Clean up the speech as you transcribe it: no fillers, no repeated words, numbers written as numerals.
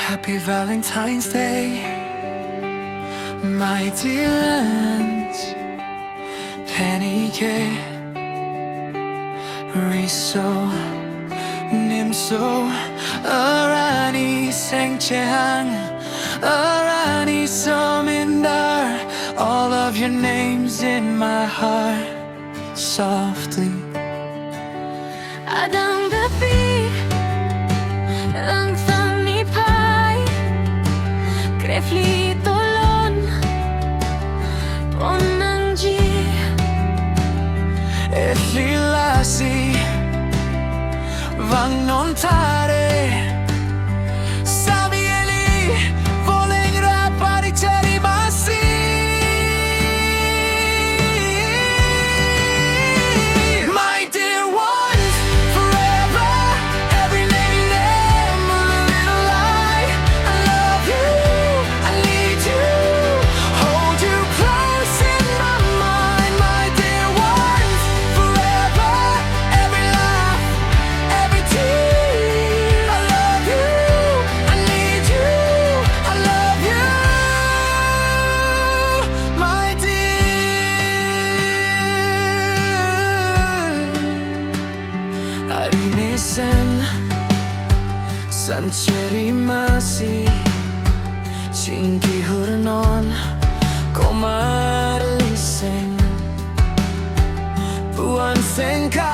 Happy Valentine's Day, my dear aunt. 팬이게 리소 님소 어란이 생채항 어란이 소민달. All of your names in my heart softly. Adang gabi ang tanipay Krefli tolon Ponang ji Efilasi Vang non tare Sabieli Volengra pariceri masi. My dear ones, forever, every name them a little lie. I love you, I need you, hold you close in my mind. My dear ones, forever, every laugh, every tear. I love you, I need you, I love you, my dear. Arinisan Sancheri masi Chingi huranon Komaralising Buwan sengka